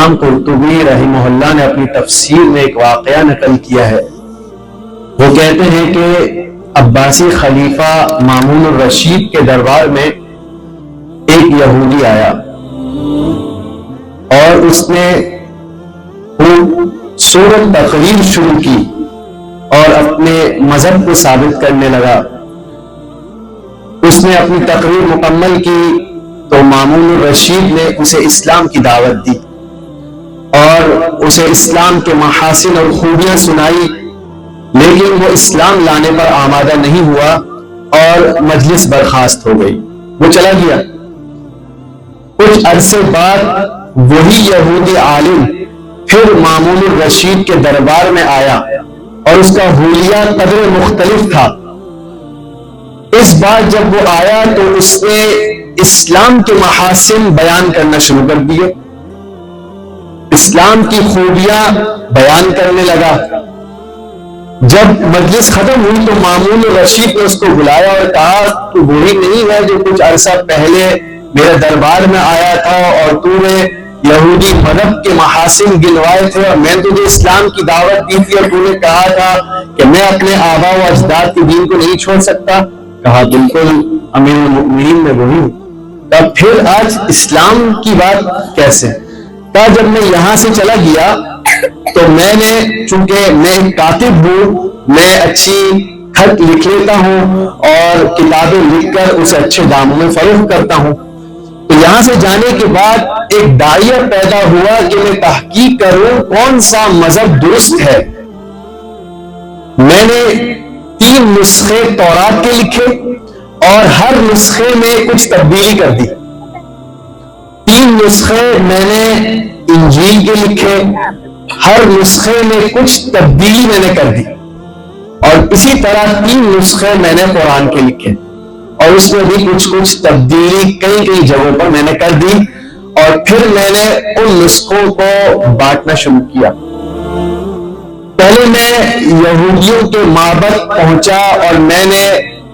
امام قرطبی رحمہ اللہ نے اپنی تفسیر میں ایک واقعہ نقل کیا ہے. وہ کہتے ہیں کہ عباسی خلیفہ مامون الرشید کے دربار میں ایک یہودی آیا اور اس نے سورت تقریر شروع کی اور اپنے مذہب کو ثابت کرنے لگا. اس نے اپنی تقریر مکمل کی تو مامون الرشید نے اسے اسلام کی دعوت دی اور اسے اسلام کے محاسن اور خوبیاں سنائی، لیکن وہ اسلام لانے پر آمادہ نہیں ہوا اور مجلس برخاست ہو گئی، وہ چلا گیا. کچھ عرصے بعد وہی یہودی عالم پھر مامون الرشید کے دربار میں آیا اور اس کا حلیہ قدر مختلف تھا. اس بار جب وہ آیا تو اس نے اسلام کے محاسن بیان کرنا شروع کر دیے، اسلام کی خوبیاں بیان کرنے لگا. جب مجلس ختم ہوئی تو مامون الرشید نے اس کو بلایا اور کہا تو وہی نہیں ہے جو کچھ عرصہ پہلے میرے دربار میں آیا تھا اور تو نے یہودی مذہب کے محاسن گنوائے تھے اور میں تجھے اسلام کی دعوت دی تھی اور تو نے کہا تھا کہ میں اپنے آبا و اجداد کے دین کو نہیں چھوڑ سکتا. کہا بالکل امیر المؤمنین میں وہی ہوں. تب پھر آج اسلام کی بات کیسے؟ کہا جب میں یہاں سے چلا گیا تو میں نے، چونکہ میں ایک کاتب ہوں، میں اچھی خط لکھ لیتا ہوں اور کتابیں لکھ کر اسے اچھے داموں میں فروخت کرتا ہوں. تو یہاں سے جانے کے بعد ایک داعیہ پیدا ہوا کہ میں تحقیق کروں کون سا مذہب درست ہے. میں نے 3 نسخے تورات کے لکھے اور ہر نسخے میں کچھ تبدیلی کر دی. 3 نسخے میں نے انجیل کے لکھے، ہر نسخے میں کچھ تبدیلی میں نے کر دی، اور اسی طرح 3 نسخے میں نے قرآن کے لکھے اور اس میں بھی کچھ تبدیلی کئی جگہوں پر میں نے کر دی. اور پھر میں نے ان نسخوں کو بانٹنا شروع کیا. پہلے میں یہودیوں کے معبد پہنچا اور میں نے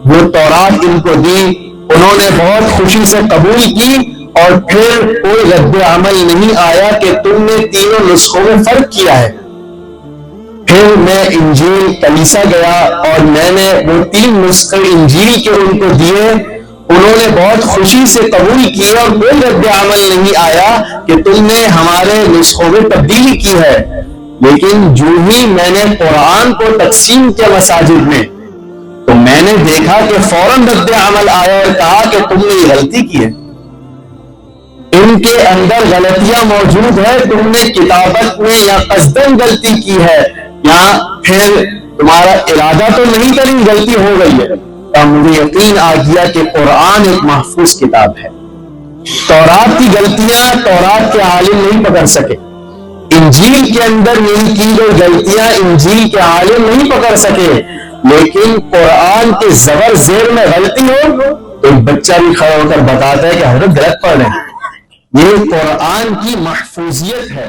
وہ تورات ان کو دی، انہوں نے بہت خوشی سے قبول کی اور پھر کوئی رد عمل نہیں آیا کہ تم نے تینوں نسخوں میں فرق کیا ہے. پھر میں انجیل کلیسا گیا اور میں نے وہ 3 نسخے انجیل کے ان کو دیے، انہوں نے بہت خوشی سے قبول کیا اور کوئی رد عمل نہیں آیا کہ تم نے ہمارے نسخوں میں تبدیلی کی ہے. لیکن جو ہی میں نے قرآن کو تقسیم کیا مساجد میں تو میں نے دیکھا کہ فوراً رد عمل آیا اور کہا کہ تم نے یہ غلطی کی ہے، ان کے اندر غلطیاں موجود ہے، تم نے کتابت میں یا قصداً غلطی کی ہے یا پھر تمہارا ارادہ تو نہیں تھا لیکن غلطی ہو گئی ہے. تب مجھے یقین آ گیا کہ قرآن ایک محفوظ کتاب ہے. تورات کی غلطیاں تورات کے عالم نہیں پکڑ سکے، انجیل کے اندر نہیں کی گئی غلطیاں انجیل کے عالم نہیں پکڑ سکے، لیکن قرآن کے زبر زیر میں غلطی ہو تو ایک بچہ بھی کھڑا ہو کر بتاتا ہے کہ حضرت غلط پڑھ رہے ہیں. یہ قرآن کی محفوظیت ہے.